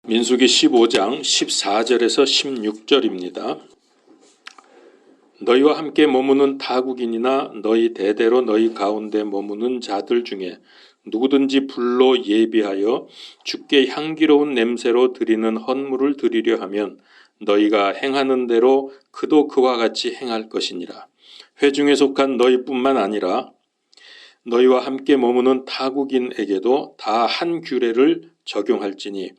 민수기 15장 14절에서 16절입니다. 너희와 함께 머무는 타국인이나 너희 대대로 너희 가운데 머무는 자들 중에 누구든지 불로 예비하여 주께 향기로운 냄새로 드리는 헌물을 드리려 하면 너희가 행하는 대로 그도 그와 같이 행할 것이니라. 회중에 속한 너희뿐만 아니라 너희와 함께 머무는 타국인에게도 다 한 규례를 적용할지니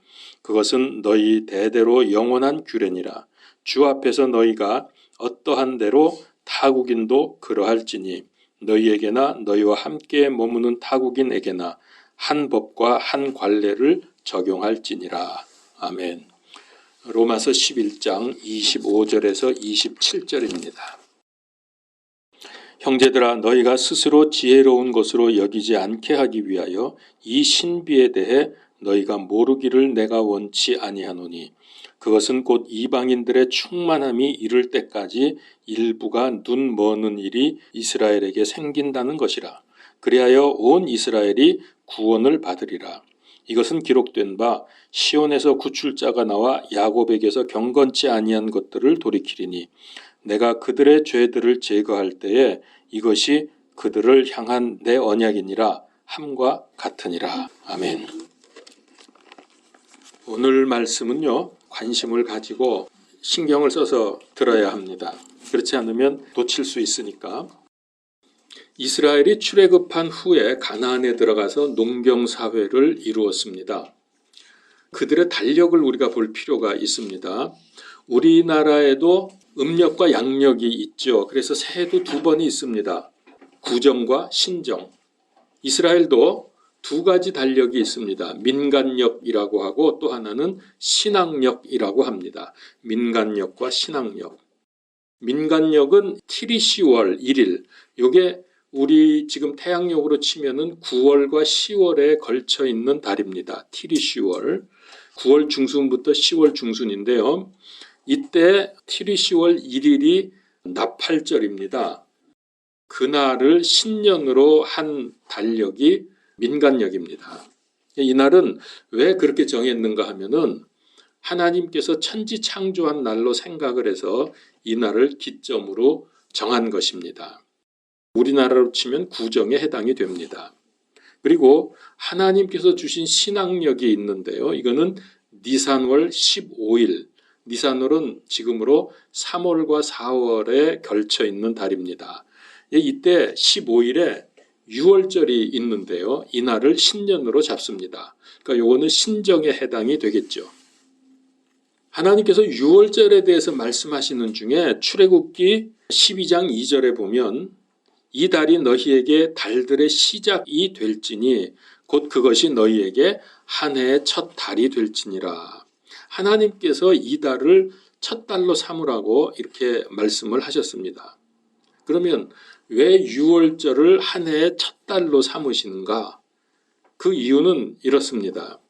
그것은 너희 대대로 영원한 규례니라. 주 앞에서 너희가 어떠한 대로 타국인도 그러할지니 너희에게나 너희와 함께 머무는 타국인에게나 한 법과 한 관례를 적용할지니라. 아멘. 로마서 11장 25절에서 27절입니다. 형제들아, 너희가 스스로 지혜로운 것으로 여기지 않게 하기 위하여 이 신비에 대해 너희가 모르기를 내가 원치 아니하노니 그것은 곧 이방인들의 충만함이 이를 때까지 일부가 눈 머는 일이 이스라엘에게 생긴다는 것이라. 그리하여 온 이스라엘이 구원을 받으리라. 이것은 기록된 바 시온에서 구출자가 나와 야곱에게서 경건치 아니한 것들을 돌이키리니 내가 그들의 죄들을 제거할 때에 이것이 그들을 향한 내 언약이니라 함과 같으니라. 아멘. 오늘 말씀은요, 관심을 가지고 신경을 써서 들어야 합니다. 그렇지 않으면 놓칠 수 있으니까. 이스라엘이 출애굽한 후에 가나안에 들어가서 농경사회를 이루었습니다. 그들의 달력을 우리가 볼 필요가 있습니다. 우리나라에도 음력과 양력이 있죠. 그래서 새해도 두 번이 있습니다. 구정과 신정. 이스라엘도 두 가지 달력이 있습니다. 민간력이라고 하고 또 하나는 신앙력이라고 합니다. 민간력과 신앙력. 민간력은 티리시월 1일. 이게 우리 지금 태양력으로 치면은 9월과 10월에 걸쳐 있는 달입니다. 티리시월. 9월 중순부터 10월 중순인데요. 이때 티리시월 1일이 나팔절입니다. 그날을 신년으로 한 달력이 민간력입니다. 이날은 왜 그렇게 정했는가 하면은 하나님께서 천지 창조한 날로 생각을 해서 이 날을 기점으로 정한 것입니다. 우리나라로 치면 구정에 해당이 됩니다. 그리고 하나님께서 주신 신앙력이 있는데요. 이거는 니산월 15일. 니산월은 지금으로 3월과 4월에 걸쳐 있는 달입니다. 이때 15일에 6월절이 있는데요. 이날을 신년으로 잡습니다. 그러니까 요거는 신정에 해당이 되겠죠. 하나님께서 6월절에 대해서 말씀하시는 중에 출애굽기 12장 2절에 보면 이 달이 너희에게 달들의 시작이 될지니 곧 그것이 너희에게 한 해의 첫 달이 될지니라. 하나님께서 이 달을 첫 달로 삼으라고 이렇게 말씀을 하셨습니다. 그러면 왜 6월절을 한 해의 첫 달로 삼으시는가? 그 이유는 이렇습니다.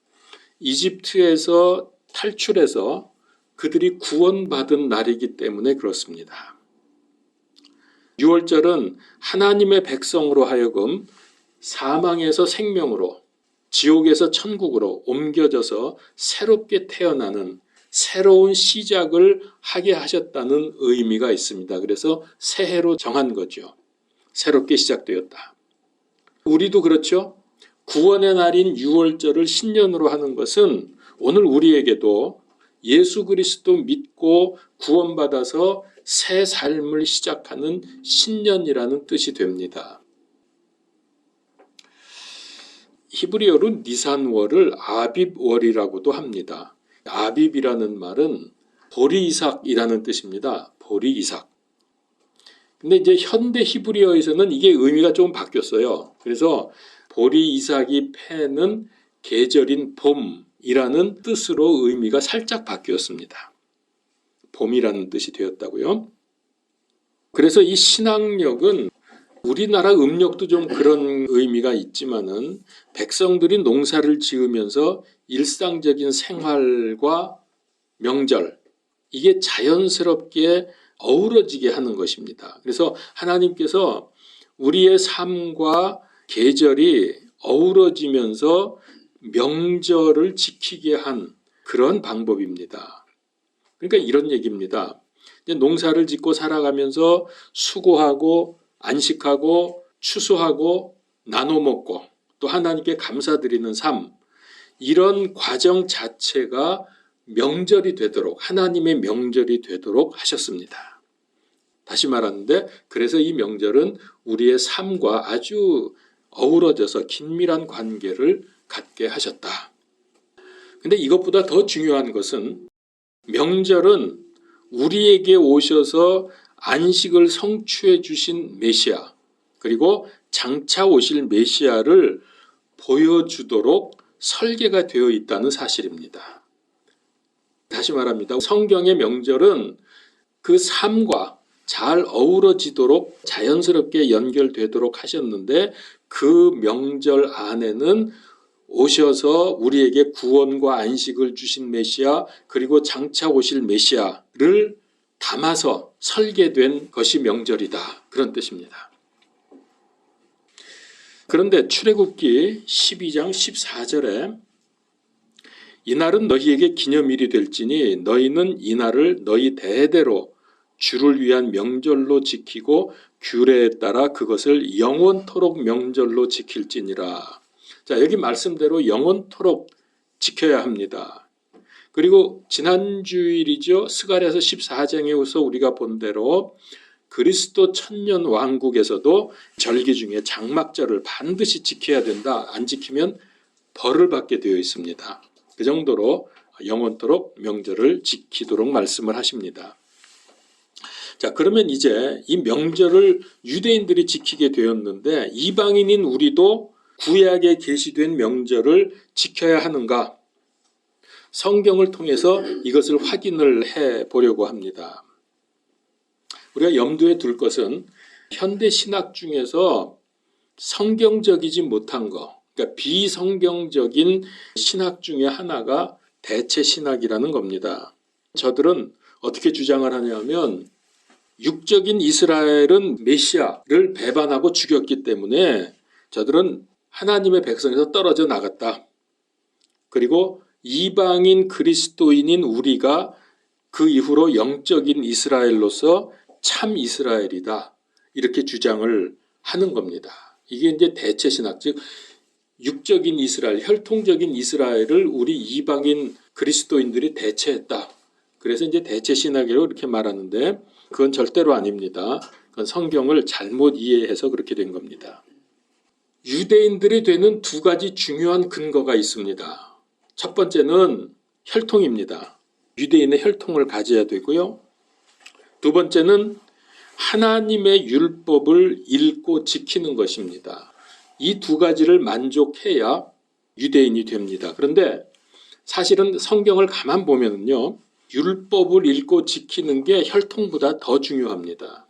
이집트에서 탈출해서 그들이 구원받은 날이기 때문에 그렇습니다. 6월절은 하나님의 백성으로 하여금 사망에서 생명으로, 지옥에서 천국으로 옮겨져서 새롭게 태어나는 새로운 시작을 하게 하셨다는 의미가 있습니다. 그래서 새해로 정한 거죠. 새롭게 시작되었다. 우리도 그렇죠. 구원의 날인 6월절을 신년으로 하는 것은 오늘 우리에게도 예수 그리스도 믿고 구원받아서 새 삶을 시작하는 신년이라는 뜻이 됩니다. 히브리어로 니산월을 아빕월이라고도 합니다. 아빕이라는 말은 보리이삭이라는 뜻입니다. 보리이삭. 근데 이제 현대 히브리어에서는 이게 의미가 좀 바뀌었어요. 그래서 보리이삭이 패는 계절인 봄이라는 뜻으로 의미가 살짝 바뀌었습니다. 봄이라는 뜻이 되었다고요. 그래서 이 신앙력은 우리나라 음력도 좀 그런 의미가 있지만은 백성들이 농사를 지으면서 일상적인 생활과 명절, 이게 자연스럽게 어우러지게 하는 것입니다. 그래서 하나님께서 우리의 삶과 계절이 어우러지면서 명절을 지키게 한 그런 방법입니다. 그러니까 이런 얘기입니다. 이제 농사를 짓고 살아가면서 수고하고 안식하고 추수하고 나눠 먹고 또 하나님께 감사드리는 삶, 이런 과정 자체가 명절이 되도록, 하나님의 명절이 되도록 하셨습니다. 다시 말하는데, 그래서 이 명절은 우리의 삶과 아주 어우러져서 긴밀한 관계를 갖게 하셨다. 근데 이것보다 더 중요한 것은, 명절은 우리에게 오셔서 안식을 성취해 주신 메시아, 그리고 장차 오실 메시아를 보여주도록 설계가 되어 있다는 사실입니다. 다시 말합니다. 성경의 명절은 그 삶과 잘 어우러지도록 자연스럽게 연결되도록 하셨는데, 그 명절 안에는 오셔서 우리에게 구원과 안식을 주신 메시아, 그리고 장차 오실 메시아를 담아서 설계된 것이 명절이다, 그런 뜻입니다. 그런데 출애굽기 12장 14절에 이날은 너희에게 기념일이 될지니 너희는 이날을 너희 대대로 주를 위한 명절로 지키고 규례에 따라 그것을 영원토록 명절로 지킬지니라. 자, 여기 말씀대로 영원토록 지켜야 합니다. 그리고 지난 주일이죠. 스가랴서 14장에서 우리가 본 대로 그리스도 천년 왕국에서도 절기 중에 장막절을 반드시 지켜야 된다. 안 지키면 벌을 받게 되어 있습니다. 그 정도로 영원토록 명절을 지키도록 말씀을 하십니다. 자, 그러면 이제 이 명절을 유대인들이 지키게 되었는데 이방인인 우리도 구약에 계시된 명절을 지켜야 하는가? 성경을 통해서 이것을 확인을 해 보려고 합니다. 우리가 염두에 둘 것은 현대 신학 중에서 성경적이지 못한 것, 그러니까 비성경적인 신학 중에 하나가 대체 신학이라는 겁니다. 저들은 어떻게 주장을 하냐면 육적인 이스라엘은 메시아를 배반하고 죽였기 때문에 저들은 하나님의 백성에서 떨어져 나갔다. 그리고 이방인 그리스도인인 우리가 그 이후로 영적인 이스라엘로서 참 이스라엘이다. 이렇게 주장을 하는 겁니다. 이게 이제 대체 신학, 즉 육적인 이스라엘, 혈통적인 이스라엘을 우리 이방인 그리스도인들이 대체했다. 그래서 이제 대체 신학이라고 이렇게 말하는데 그건 절대로 아닙니다. 그건 성경을 잘못 이해해서 그렇게 된 겁니다. 유대인들이 되는 두 가지 중요한 근거가 있습니다. 첫 번째는 혈통입니다. 유대인의 혈통을 가져야 되고요. 두 번째는 하나님의 율법을 읽고 지키는 것입니다. 이 두 가지를 만족해야 유대인이 됩니다. 그런데 사실은 성경을 가만 보면요, 율법을 읽고 지키는 게 혈통보다 더 중요합니다.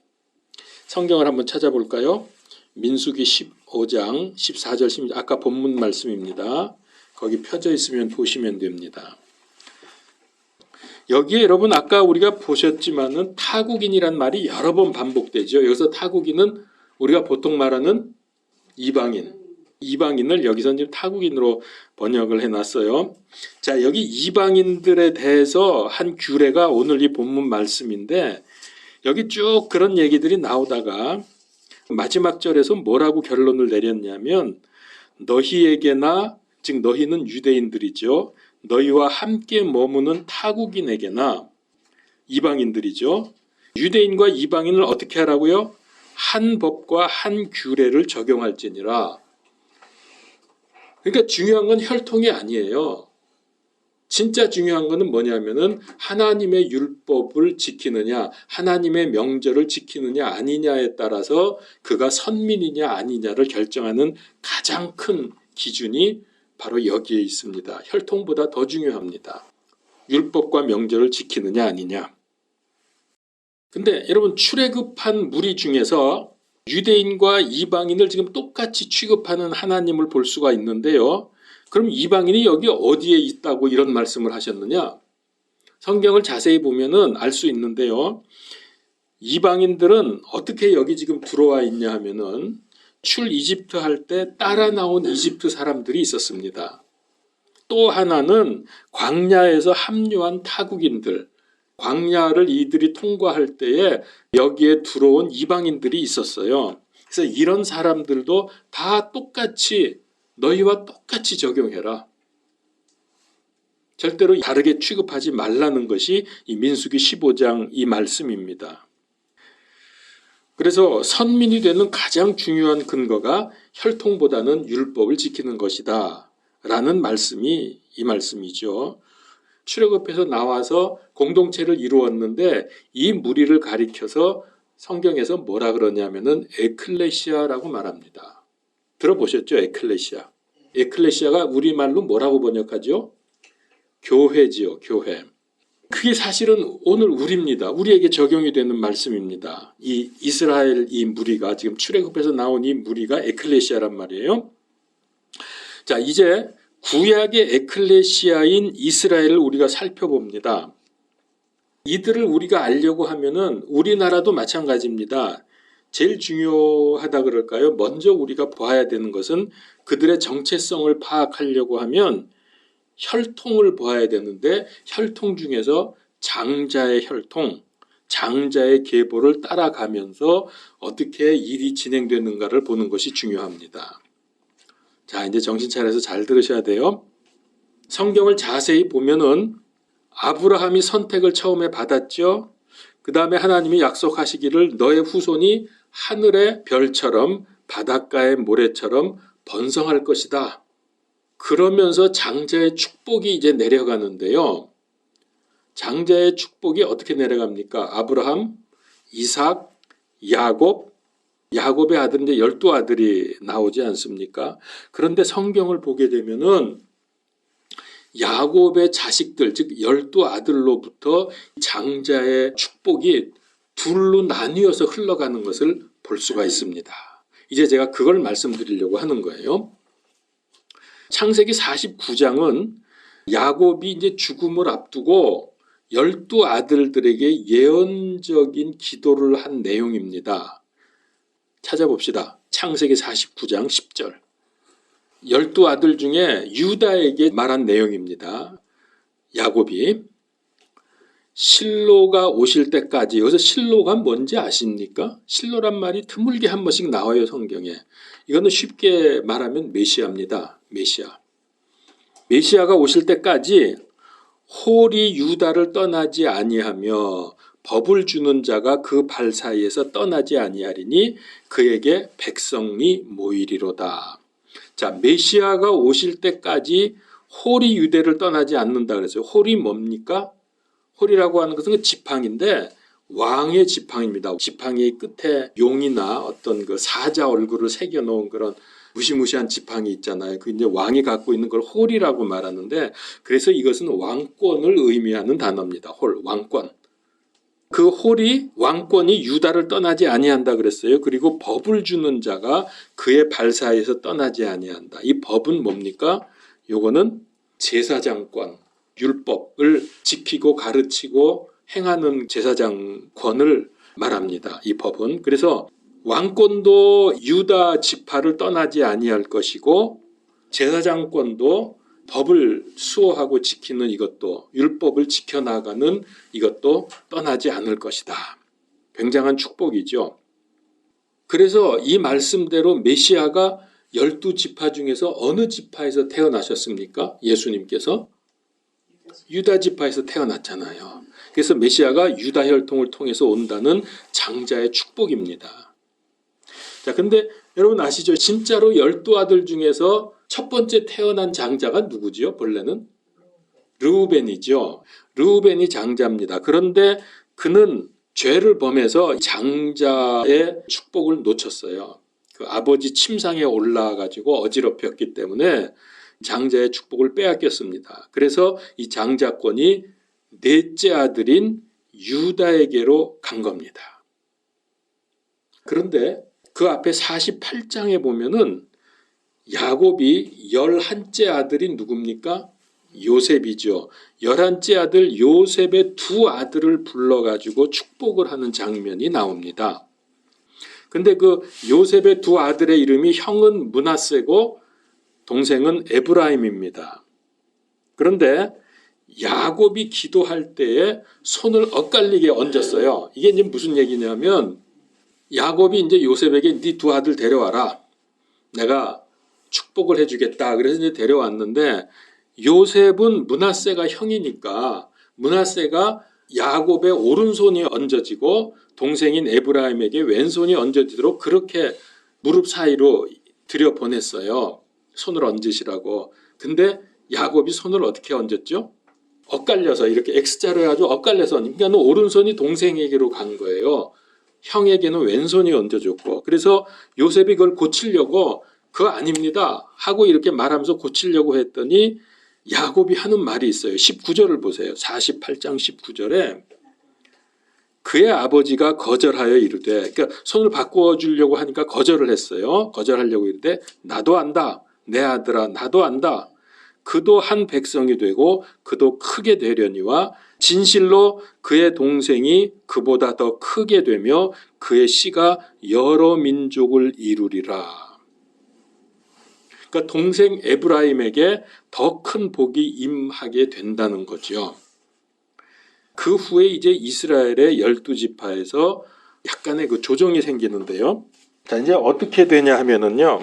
성경을 한번 찾아볼까요? 민수기 15장 14절 16절, 아까 본문 말씀입니다. 거기 펴져 있으면 보시면 됩니다. 여기에 여러분 아까 우리가 보셨지만은 타국인이란 말이 여러 번 반복되죠. 여기서 타국인은 우리가 보통 말하는 이방인을 여기서 지금 타국인으로 번역을 해놨어요. 자, 여기 이방인들에 대해서 한 규례가 오늘 이 본문 말씀인데 여기 쭉 그런 얘기들이 나오다가 마지막 절에서 뭐라고 결론을 내렸냐면 너희에게나, 즉 너희는 유대인들이죠. 너희와 함께 머무는 타국인에게나, 이방인들이죠. 유대인과 이방인을 어떻게 하라고요? 한 법과 한 규례를 적용할지니라. 그러니까 중요한 건 혈통이 아니에요. 진짜 중요한 것은 뭐냐면은 하나님의 율법을 지키느냐, 하나님의 명절을 지키느냐 아니냐에 따라서 그가 선민이냐 아니냐를 결정하는 가장 큰 기준이 바로 여기에 있습니다. 혈통보다 더 중요합니다. 율법과 명절을 지키느냐 아니냐. 근데 여러분 출애굽한 무리 중에서 유대인과 이방인을 지금 똑같이 취급하는 하나님을 볼 수가 있는데요. 그럼 이방인이 여기 어디에 있다고 이런 말씀을 하셨느냐? 성경을 자세히 보면은 알 수 있는데요. 이방인들은 어떻게 여기 지금 들어와 있냐 하면은 출 이집트 할 때 따라 나온 이집트 사람들이 있었습니다. 또 하나는 광야에서 합류한 타국인들, 광야를 이들이 통과할 때에 여기에 들어온 이방인들이 있었어요. 그래서 이런 사람들도 다 똑같이 너희와 똑같이 적용해라. 절대로 다르게 취급하지 말라는 것이 이 민수기 15장 이 말씀입니다. 그래서 선민이 되는 가장 중요한 근거가 혈통보다는 율법을 지키는 것이다 라는 말씀이 이 말씀이죠. 출애굽에서 나와서 공동체를 이루었는데 이 무리를 가리켜서 성경에서 뭐라 그러냐면은 에클레시아라고 말합니다. 들어보셨죠? 에클레시아. 에클레시아가 우리말로 뭐라고 번역하죠? 교회지요, 교회. 그게 사실은 오늘 우리입니다. 우리에게 적용이 되는 말씀입니다. 이 이스라엘 이 무리가 지금 출애굽에서 나온 이 무리가 에클레시아란 말이에요. 자, 이제 구약의 에클레시아인 이스라엘을 우리가 살펴봅니다. 이들을 우리가 알려고 하면은 우리나라도 마찬가지입니다. 제일 중요하다 그럴까요? 먼저 우리가 봐야 되는 것은 그들의 정체성을 파악하려고 하면 혈통을 봐야 되는데 혈통 중에서 장자의 혈통, 장자의 계보를 따라가면서 어떻게 일이 진행되는가를 보는 것이 중요합니다. 자, 이제 정신 차려서 잘 들으셔야 돼요. 성경을 자세히 보면은 아브라함이 선택을 처음에 받았죠. 그 다음에 하나님이 약속하시기를 너의 후손이 하늘의 별처럼 바닷가의 모래처럼 번성할 것이다. 그러면서 장자의 축복이 이제 내려가는데요. 장자의 축복이 어떻게 내려갑니까? 아브라함, 이삭, 야곱, 야곱의 아들은 이제 12아들이 나오지 않습니까? 그런데 성경을 보게 되면은 야곱의 자식들, 즉 12아들로부터 장자의 축복이 둘로 나뉘어서 흘러가는 것을 볼 수가 있습니다. 이제 제가 그걸 말씀드리려고 하는 거예요. 창세기 49장은 야곱이 이제 죽음을 앞두고 12아들들에게 예언적인 기도를 한 내용입니다. 찾아봅시다. 창세기 49장 10절. 12아들 중에 유다에게 말한 내용입니다. 야곱이 실로가 오실 때까지, 여기서 실로가 뭔지 아십니까? 실로란 말이 드물게 한 번씩 나와요, 성경에. 이거는 쉽게 말하면 메시아입니다. 메시아. 메시아가 오실 때까지 홀이 유다를 떠나지 아니하며 법을 주는 자가 그 발 사이에서 떠나지 아니하리니 그에게 백성이 모이리로다. 자, 메시아가 오실 때까지 홀이 유대를 떠나지 않는다 그랬어요. 홀이 뭡니까? 홀이라고 하는 것은 지팡인데 왕의 지팡입니다. 지팡이 끝에 용이나 어떤 그 사자 얼굴을 새겨 놓은 그런 무시무시한 지팡이 있잖아요. 그 이제 왕이 갖고 있는 걸 홀이라고 말하는데, 그래서 이것은 왕권을 의미하는 단어입니다. 홀, 왕권. 그 홀이 왕권이 유다를 떠나지 아니한다 그랬어요. 그리고 법을 주는 자가 그의 발 사이에서 떠나지 아니한다. 이 법은 뭡니까? 요거는 제사장권, 율법을 지키고 가르치고 행하는 제사장권을 말합니다. 이 법은. 그래서 왕권도 유다 지파를 떠나지 아니할 것이고 제사장권도 법을 수호하고 지키는 이것도, 율법을 지켜나가는 이것도 떠나지 않을 것이다. 굉장한 축복이죠. 그래서 이 말씀대로 메시아가 12지파 중에서 어느 지파에서 태어나셨습니까? 예수님께서 유다 지파에서 태어났잖아요. 그래서 메시아가 유다 혈통을 통해서 온다는 장자의 축복입니다. 자, 근데 여러분 아시죠? 진짜로 12아들 중에서 첫 번째 태어난 장자가 누구지요? 본래는 르우벤이죠. 르우벤이 장자입니다. 그런데 그는 죄를 범해서 장자의 축복을 놓쳤어요. 그 아버지 침상에 올라가지고 어지럽혔기 때문에 장자의 축복을 빼앗겼습니다. 그래서 이 장자권이 넷째 아들인 유다에게로 간 겁니다. 그런데 그 앞에 48장에 보면은 야곱이 11째 아들이 누굽니까? 요셉이죠. 11째 아들 요셉의 두 아들을 불러가지고 축복을 하는 장면이 나옵니다. 근데 그 요셉의 두 아들의 이름이 형은 므낫세고 동생은 에브라임입니다. 그런데 야곱이 기도할 때에 손을 엇갈리게 얹었어요. 이게 이제 무슨 얘기냐면 야곱이 이제 요셉에게 네 두 아들 데려와라. 내가 축복을 해주겠다. 그래서 이제 데려왔는데 요셉은 므낫세가 형이니까 므낫세가 야곱의 오른손이 얹어지고 동생인 에브라임에게 왼손이 얹어지도록 그렇게 무릎 사이로 들여보냈어요. 손을 얹으시라고. 근데 야곱이 손을 어떻게 얹었죠? 엇갈려서 이렇게 X자로 해가지고 엇갈려서 그러니까 오른손이 동생에게로 간 거예요. 형에게는 왼손이 얹어졌고 그래서 요셉이 그걸 고치려고 그거 아닙니다 하고 이렇게 말하면서 고치려고 했더니 야곱이 하는 말이 있어요. 19절을 보세요. 48장 19절에 그의 아버지가 거절하여 이르되 그러니까 손을 바꿔주려고 하니까 거절을 했어요. 거절하려고 이르되 나도 안다. 내 아들아 나도 안다. 그도 한 백성이 되고 그도 크게 되려니와 진실로 그의 동생이 그보다 더 크게 되며 그의 씨가 여러 민족을 이루리라. 그러니까 동생 에브라임에게 더 큰 복이 임하게 된다는 거죠. 그 후에 이제 이스라엘의 12지파에서 약간의 그 조정이 생기는데요. 자, 이제 어떻게 되냐 하면은요.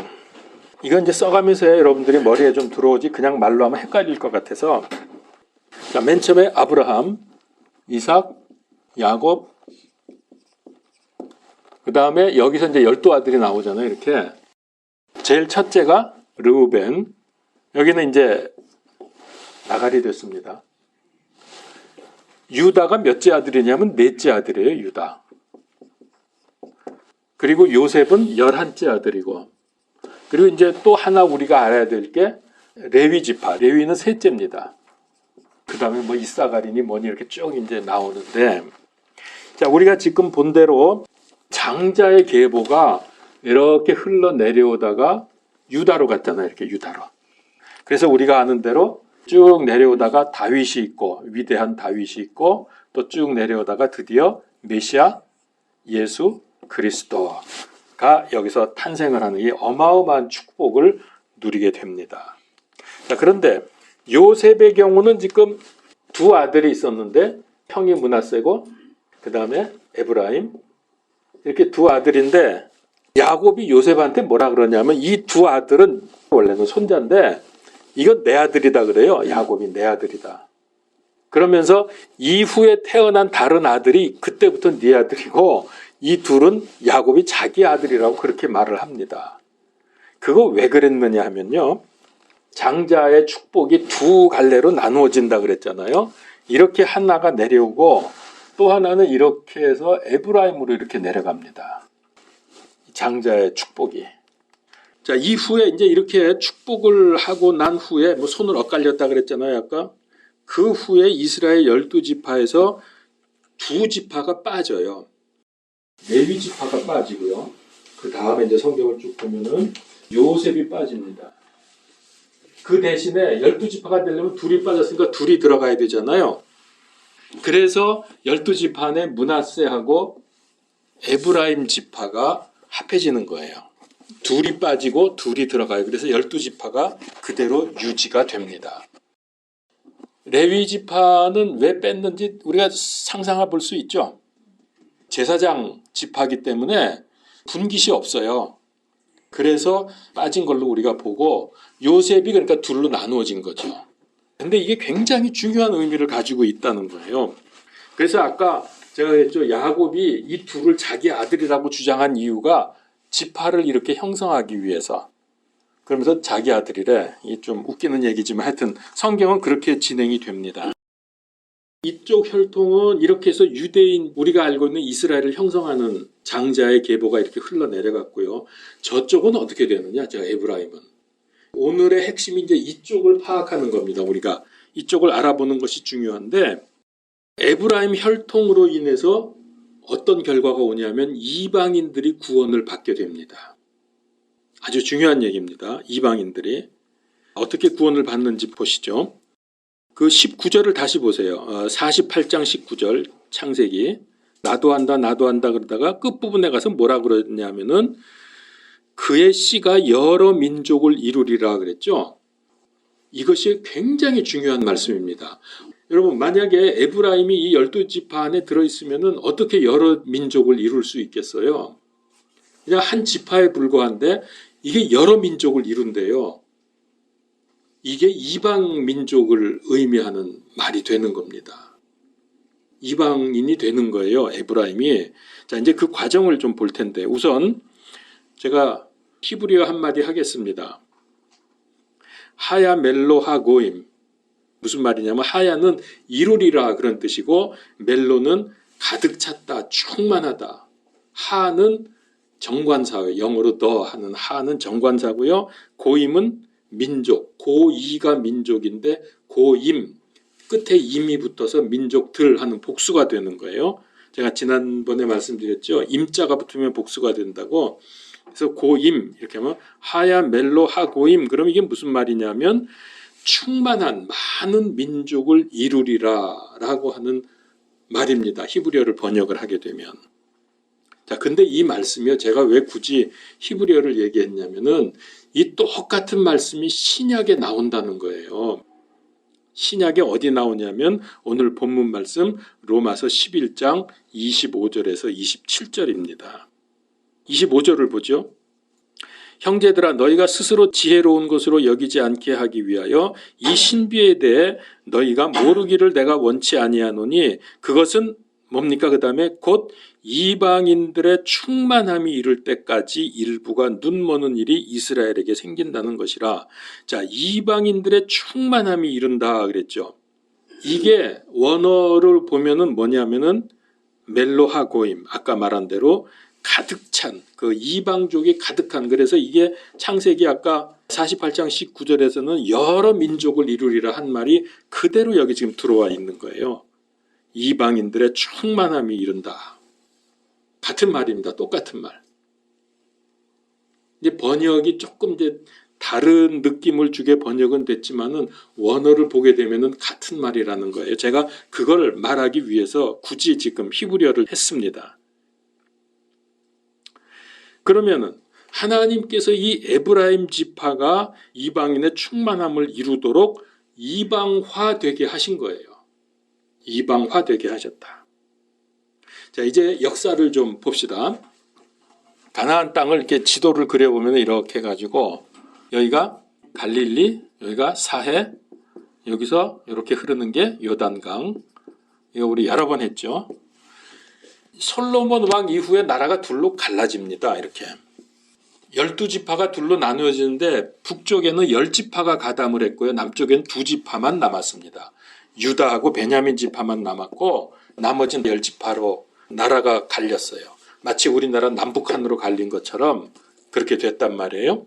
이건 이제 써가면서 여러분들이 머리에 좀 들어오지 그냥 말로 하면 헷갈릴 것 같아서 자, 맨 처음에 아브라함, 이삭, 야곱 그 다음에 여기서 이제 12아들이 나오잖아요. 이렇게 제일 첫째가 르우벤 여기는 이제 나갈이 됐습니다. 유다가 몇째 아들이냐면 넷째 아들이에요. 유다. 그리고 요셉은 11째 아들이고 그리고 이제 또 하나 우리가 알아야 될 게 레위 지파. 레위는 셋째입니다. 그 다음에 뭐 이사가리니 뭐니 이렇게 쭉 이제 나오는데 자, 우리가 지금 본 대로 장자의 계보가 이렇게 흘러내려오다가 유다로 갔잖아요. 이렇게 유다로. 그래서 우리가 아는 대로 쭉 내려오다가 다윗이 있고 위대한 다윗이 있고 또 쭉 내려오다가 드디어 메시아 예수 그리스도가 여기서 탄생을 하는 이 어마어마한 축복을 누리게 됩니다. 자, 그런데 요셉의 경우는 지금 두 아들이 있었는데 형이 므낫세고 그 다음에 에브라임 이렇게 두 아들인데 야곱이 요셉한테 뭐라 그러냐면 이 두 아들은 원래는 손자인데 이건 내 아들이다 그래요. 야곱이 내 아들이다. 그러면서 이후에 태어난 다른 아들이 그때부터 네 아들이고 이 둘은 야곱이 자기 아들이라고 그렇게 말을 합니다. 그거 왜 그랬느냐 하면요. 장자의 축복이 두 갈래로 나누어진다 그랬잖아요. 이렇게 하나가 내려오고 또 하나는 이렇게 해서 에브라임으로 이렇게 내려갑니다. 장자의 축복이. 자, 이후에 이제 이렇게 축복을 하고 난 후에 뭐 손을 엇갈렸다 그랬잖아요. 아까. 그 후에 이스라엘 12지파에서 두 지파가 빠져요. 레위 지파가 빠지고요. 그 다음에 이제 성경을 쭉 보면은 요셉이 빠집니다. 그 대신에 12지파가 되려면 둘이 빠졌으니까 둘이 들어가야 되잖아요. 그래서 12지파 내 므낫세하고 에브라임 지파가 합해지는 거예요. 둘이 빠지고 둘이 들어가요. 그래서 12지파가 그대로 유지가 됩니다. 레위 지파는 왜 뺐는지 우리가 상상해 볼 수 있죠. 제사장 지파이기 때문에 분깃이 없어요. 그래서 빠진 걸로 우리가 보고 요셉이 그러니까 둘로 나누어진 거죠. 근데 이게 굉장히 중요한 의미를 가지고 있다는 거예요. 그래서 아까 제가 했죠. 야곱이 이 둘을 자기 아들이라고 주장한 이유가 지파를 이렇게 형성하기 위해서. 그러면서 자기 아들이래. 이게 좀 웃기는 얘기지만 하여튼 성경은 그렇게 진행이 됩니다. 이쪽 혈통은 이렇게 해서 유대인 우리가 알고 있는 이스라엘을 형성하는 장자의 계보가 이렇게 흘러내려갔고요. 저쪽은 어떻게 되느냐? 저 에브라임은. 오늘의 핵심이 이제 이쪽을 파악하는 겁니다. 우리가 이쪽을 알아보는 것이 중요한데 에브라임 혈통으로 인해서 어떤 결과가 오냐면 이방인들이 구원을 받게 됩니다. 아주 중요한 얘기입니다. 이방인들이 어떻게 구원을 받는지 보시죠. 그 19절을 다시 보세요. 48장 19절 창세기. 나도 한다 그러다가 끝부분에 가서 뭐라 그러냐면은 그의 씨가 여러 민족을 이루리라 그랬죠. 이것이 굉장히 중요한 말씀입니다. 여러분, 만약에 에브라임이 이 12지파 안에 들어있으면 어떻게 여러 민족을 이룰 수 있겠어요? 그냥 한 지파에 불과한데 이게 여러 민족을 이룬대요. 이게 이방 민족을 의미하는 말이 되는 겁니다. 이방인이 되는 거예요, 에브라임이. 자, 이제 그 과정을 좀 볼 텐데, 우선 제가 히브리어 한마디 하겠습니다. 하야 멜로하 고임. 무슨 말이냐면 하야는 이루리라 그런 뜻이고, 멜로는 가득 찼다, 충만하다. 하는 정관사예요. 영어로 더 하는 하는 정관사고요. 고임은 민족, 고이가 민족인데 고임, 끝에 임이 붙어서 민족들 하는 복수가 되는 거예요. 제가 지난번에 말씀드렸죠. 임자가 붙으면 복수가 된다고. 그래서 고임 이렇게 하면 하야 멜로 하고임. 그럼 이게 무슨 말이냐면 충만한 많은 민족을 이루리라 라고 하는 말입니다. 히브리어를 번역을 하게 되면. 자, 근데 이 말씀이요. 제가 왜 굳이 히브리어를 얘기했냐면은 이 똑같은 말씀이 신약에 나온다는 거예요. 신약에 어디 나오냐면 오늘 본문 말씀 로마서 11장 25절에서 27절입니다. 25절을 보죠. 형제들아 너희가 스스로 지혜로운 것으로 여기지 않게 하기 위하여 이 신비에 대해 너희가 모르기를 내가 원치 아니하노니 그것은 뭡니까? 그 다음에 곧 이방인들의 충만함이 이를 때까지 일부가 눈머는 일이 이스라엘에게 생긴다는 것이라. 자, 이방인들의 충만함이 이른다 그랬죠. 이게 원어를 보면은 뭐냐면은 멜로하고임, 아까 말한 대로 가득 찬, 그 이방족이 가득한. 그래서 이게 창세기 아까 48장 19절에서는 여러 민족을 이루리라 한 말이 그대로 여기 지금 들어와 있는 거예요. 이방인들의 충만함이 이른다. 같은 말입니다. 똑같은 말. 이제 번역이 조금 이제 다른 느낌을 주게 번역은 됐지만은 원어를 보게 되면은 같은 말이라는 거예요. 제가 그걸 말하기 위해서 굳이 지금 히브리어를 했습니다. 그러면은 하나님께서 이 에브라임 지파가 이방인의 충만함을 이루도록 이방화되게 하신 거예요. 이방화되게 하셨다. 자, 이제 역사를 좀 봅시다. 가나안 땅을 이렇게 지도를 그려보면 이렇게 해가지고 여기가 갈릴리, 여기가 사해, 여기서 이렇게 흐르는 게 요단강. 이거 우리 여러 번 했죠. 솔로몬 왕 이후에 나라가 둘로 갈라집니다. 이렇게 12지파가 둘로 나누어지는데 북쪽에는 10지파가 가담을 했고요. 남쪽에는 2지파만 남았습니다. 유다하고 베냐민 지파만 남았고 나머지는 10지파로 나라가 갈렸어요. 마치 우리나라 남북한으로 갈린 것처럼 그렇게 됐단 말이에요.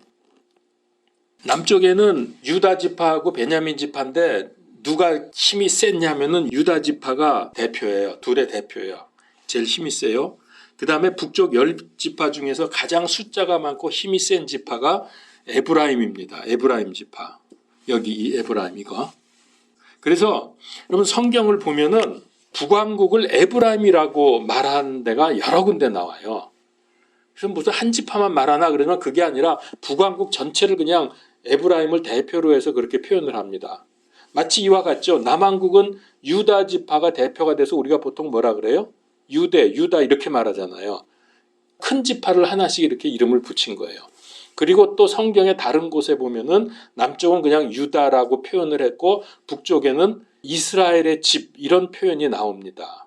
남쪽에는 유다 지파하고 베냐민 지파인데 누가 힘이 셌냐면은 유다 지파가 대표예요. 둘의 대표예요. 제일 힘이 세요. 그 다음에 북쪽 10지파 중에서 가장 숫자가 많고 힘이 센 지파가 에브라임입니다. 에브라임 지파. 여기 이 에브라임 이거. 그래서 여러분 성경을 보면은 북왕국을 에브라임이라고 말한 데가 여러 군데 나와요. 그래서 무슨 한 지파만 말하나 그러면 그게 아니라 북왕국 전체를 그냥 에브라임을 대표로 해서 그렇게 표현을 합니다. 마치 이와 같죠. 남왕국은 유다 지파가 대표가 돼서 우리가 보통 뭐라 그래요? 유대, 유다 이렇게 말하잖아요. 큰 지파를 하나씩 이렇게 이름을 붙인 거예요. 그리고 또 성경의 다른 곳에 보면은 남쪽은 그냥 유다라고 표현을 했고 북쪽에는 이스라엘의 집 이런 표현이 나옵니다.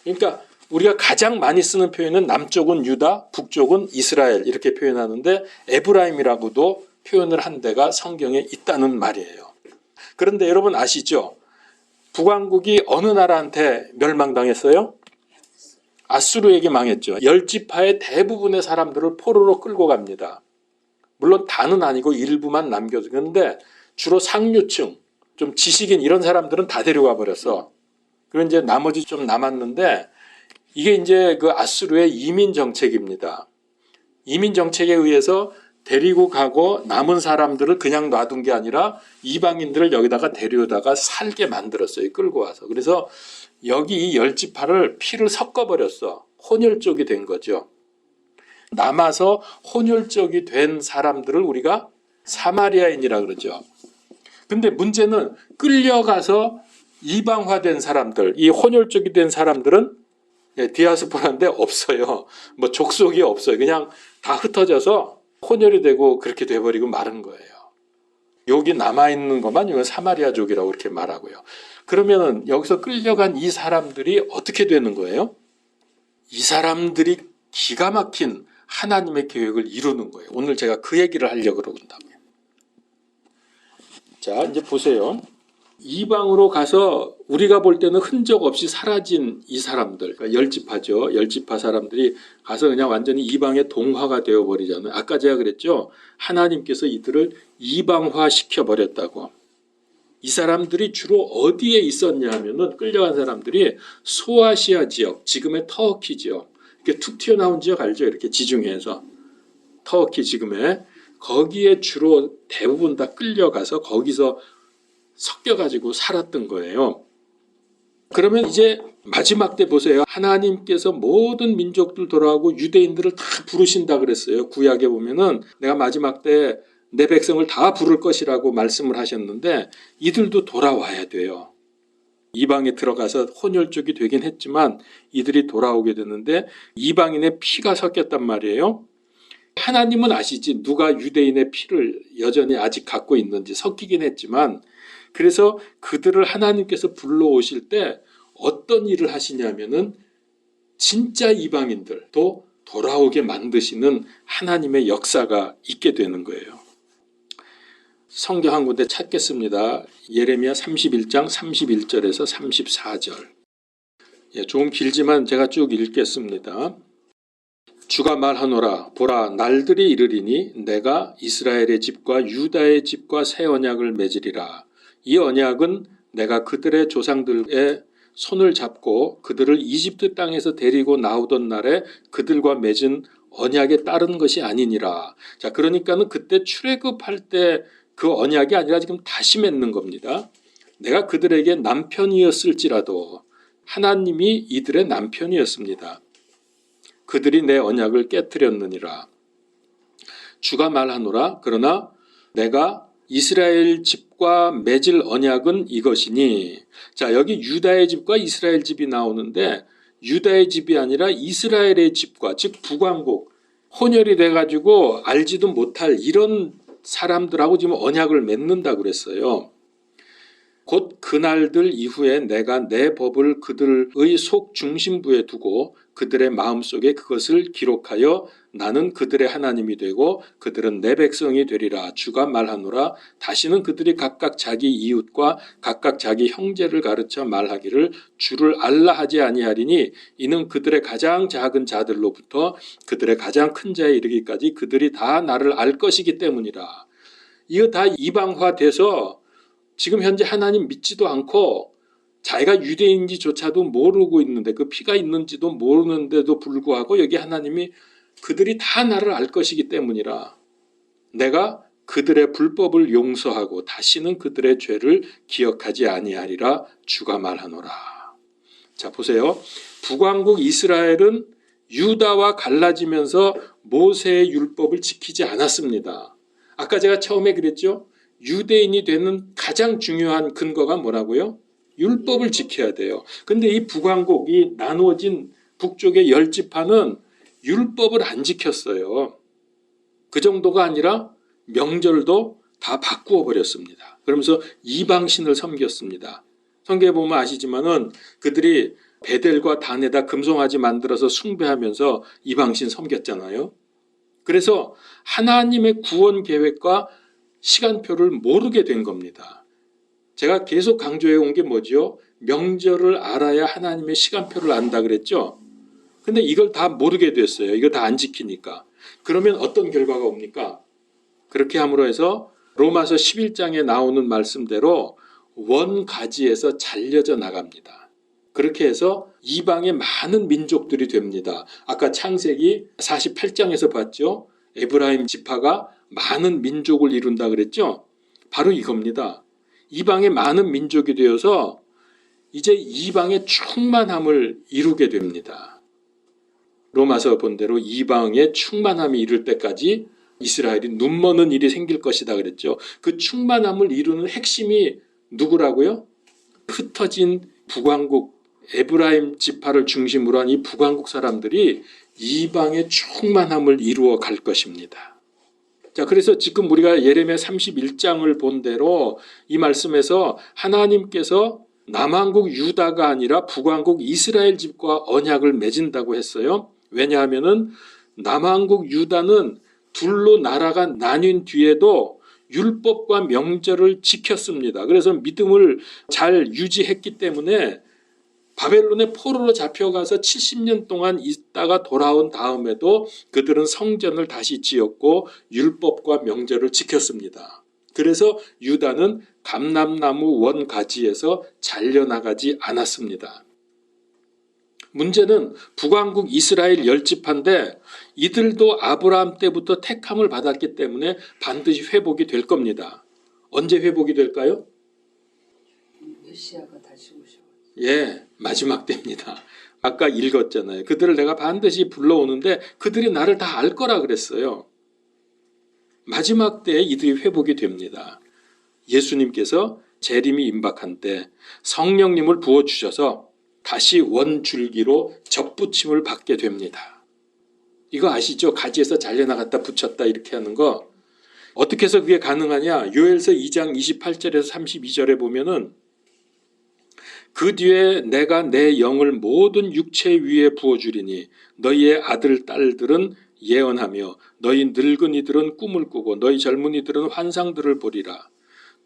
그러니까 우리가 가장 많이 쓰는 표현은 남쪽은 유다, 북쪽은 이스라엘 이렇게 표현하는데 에브라임이라고도 표현을 한 데가 성경에 있다는 말이에요. 그런데 여러분 아시죠? 북왕국이 어느 나라한테 멸망당했어요? 아수르에게 망했죠. 10지파의 대부분의 사람들을 포로로 끌고 갑니다. 물론 다는 아니고 일부만 남겨두는데 주로 상류층, 좀 지식인 이런 사람들은 다 데려가 버렸어. 그리고 이제 나머지 좀 남았는데 이게 이제 그 아수르의 이민 정책입니다. 이민 정책에 의해서 데리고 가고 남은 사람들을 그냥 놔둔 게 아니라 이방인들을 여기다가 데려다가 살게 만들었어요. 끌고 와서. 그래서 여기 이 10지파를 피를 섞어버렸어. 혼혈족이 된 거죠. 남아서 혼혈족이 된 사람들을 우리가 사마리아인이라 그러죠. 근데 문제는 끌려가서 이방화된 사람들, 이 혼혈족이 된 사람들은 디아스포라인데 없어요. 뭐 족속이 없어요. 그냥 다 흩어져서 혼혈이 되고 그렇게 돼버리고 마른 거예요. 여기 남아있는 것만 이건 사마리아족이라고 이렇게 말하고요. 그러면 여기서 끌려간 이 사람들이 어떻게 되는 거예요? 이 사람들이 기가 막힌 하나님의 계획을 이루는 거예요. 오늘 제가 그 얘기를 하려고 그러는다고요. 자, 이제 보세요. 이방으로 가서 우리가 볼 때는 흔적 없이 사라진 이 사람들, 그러니까 열지파죠. 열지파 사람들이 가서 그냥 완전히 이방의 동화가 되어버리잖아요. 아까 제가 그랬죠. 하나님께서 이들을 이방화 시켜버렸다고. 이 사람들이 주로 어디에 있었냐 하면은 끌려간 사람들이 소아시아 지역, 지금의 터키 지역, 이렇게 툭 튀어나온 지역 알죠? 이렇게 지중해에서 터키 지금의 거기에 주로 대부분 다 끌려가서 거기서 섞여가지고 살았던 거예요. 그러면 이제 마지막 때 보세요. 하나님께서 모든 민족들 돌아오고 유대인들을 다 부르신다 그랬어요. 구약에 보면은 내가 마지막 때 내 백성을 다 부를 것이라고 말씀을 하셨는데 이들도 돌아와야 돼요. 이방에 들어가서 혼혈족이 되긴 했지만 이들이 돌아오게 되는데 이방인의 피가 섞였단 말이에요. 하나님은 아시지 누가 유대인의 피를 여전히 아직 갖고 있는지 섞이긴 했지만 그래서 그들을 하나님께서 불러오실 때 어떤 일을 하시냐면은 진짜 이방인들도 돌아오게 만드시는 하나님의 역사가 있게 되는 거예요. 성경 한 군데 찾겠습니다. 예레미야 31장 31절에서 34절. 좀 길지만 제가 쭉 읽겠습니다. 주가 말하노라 보라 날들이 이르리니 내가 이스라엘의 집과 유다의 집과 새 언약을 맺으리라. 이 언약은 내가 그들의 조상들의 손을 잡고 그들을 이집트 땅에서 데리고 나오던 날에 그들과 맺은 언약에 따른 것이 아니니라. 자, 그러니까는 그때 출애굽할 때 그 언약이 아니라 지금 다시 맺는 겁니다. 내가 그들에게 남편이었을지라도 하나님이 이들의 남편이었습니다. 그들이 내 언약을 깨뜨렸느니라. 주가 말하노라 그러나 내가 이스라엘 집과 맺을 언약은 이것이니. 자, 여기 유다의 집과 이스라엘 집이 나오는데 유다의 집이 아니라 이스라엘의 집과 즉 북왕국 혼혈이 돼가지고 알지도 못할 이런 사람들하고 지금 언약을 맺는다 그랬어요. 곧 그날들 이후에 내가 내 법을 그들의 속 중심부에 두고 그들의 마음속에 그것을 기록하여 나는 그들의 하나님이 되고 그들은 내 백성이 되리라. 주가 말하노라. 다시는 그들이 각각 자기 이웃과 각각 자기 형제를 가르쳐 말하기를 주를 알라 하지 아니하리니 이는 그들의 가장 작은 자들로부터 그들의 가장 큰 자에 이르기까지 그들이 다 나를 알 것이기 때문이라. 이거 다 이방화돼서 지금 현재 하나님 믿지도 않고 자기가 유대인지조차도 모르고 있는데 그 피가 있는지도 모르는데도 불구하고 여기 하나님이 그들이 다 나를 알 것이기 때문이라. 내가 그들의 불법을 용서하고 다시는 그들의 죄를 기억하지 아니하리라. 주가 말하노라. 자, 보세요. 북왕국 이스라엘은 유다와 갈라지면서 모세의 율법을 지키지 않았습니다. 아까 제가 처음에 그랬죠. 유대인이 되는 가장 중요한 근거가 뭐라고요? 율법을 지켜야 돼요. 근데 이 북왕국, 이 나누어진 북쪽의 10지파는 율법을 안 지켰어요. 그 정도가 아니라 명절도 다 바꾸어 버렸습니다. 그러면서 이방신을 섬겼습니다. 성경에 보면 아시지만은 그들이 베델과 단에다 금송아지 만들어서 숭배하면서 이방신 섬겼잖아요. 그래서 하나님의 구원 계획과 시간표를 모르게 된 겁니다. 제가 계속 강조해 온 게 뭐죠? 명절을 알아야 하나님의 시간표를 안다 그랬죠? 근데 이걸 다 모르게 됐어요. 이거 다 안 지키니까. 그러면 어떤 결과가 옵니까? 그렇게 함으로 해서 로마서 11장에 나오는 말씀대로 원가지에서 잘려져 나갑니다. 그렇게 해서 이방의 많은 민족들이 됩니다. 아까 창세기 48장에서 봤죠? 에브라임 지파가 많은 민족을 이룬다 그랬죠? 바로 이겁니다. 이방의 많은 민족이 되어서 이제 이방의 충만함을 이루게 됩니다. 로마서 본 대로 이방의 충만함이 이룰 때까지 이스라엘이 눈머는 일이 생길 것이다 그랬죠. 그 충만함을 이루는 핵심이 누구라고요? 흩어진 북왕국 에브라임 지파를 중심으로 한 이 북왕국 사람들이 이방의 충만함을 이루어 갈 것입니다. 자, 그래서 지금 우리가 예레미야 31장을 본 대로 이 말씀에서 하나님께서 남왕국 유다가 아니라 북왕국 이스라엘 집과 언약을 맺은다고 했어요. 왜냐하면은 남왕국 유다는 둘로 나라가 나뉜 뒤에도 율법과 명절을 지켰습니다. 그래서 믿음을 잘 유지했기 때문에 바벨론의 포로로 잡혀가서 70년 동안 있다가 돌아온 다음에도 그들은 성전을 다시 지었고 율법과 명절을 지켰습니다. 그래서 유다는 감람나무 원 가지에서 잘려나가지 않았습니다. 문제는 북왕국 이스라엘 10지파인데 이들도 아브라함 때부터 택함을 받았기 때문에 반드시 회복이 될 겁니다. 언제 회복이 될까요? 메시아가 다시 오셔. 예, 마지막 때입니다. 아까 읽었잖아요. 그들을 내가 반드시 불러오는데 그들이 나를 다 알 거라 그랬어요. 마지막 때에 이들이 회복이 됩니다. 예수님께서 재림이 임박한 때 성령님을 부어주셔서 다시 원줄기로 접붙임을 받게 됩니다. 이거 아시죠? 가지에서 잘려나갔다 붙였다 이렇게 하는 거. 어떻게 해서 그게 가능하냐? 요엘서 2장 28절에서 32절에 보면은 그 뒤에 내가 내 영을 모든 육체 위에 부어주리니 너희의 아들 딸들은 예언하며 너희 늙은이들은 꿈을 꾸고 너희 젊은이들은 환상들을 보리라.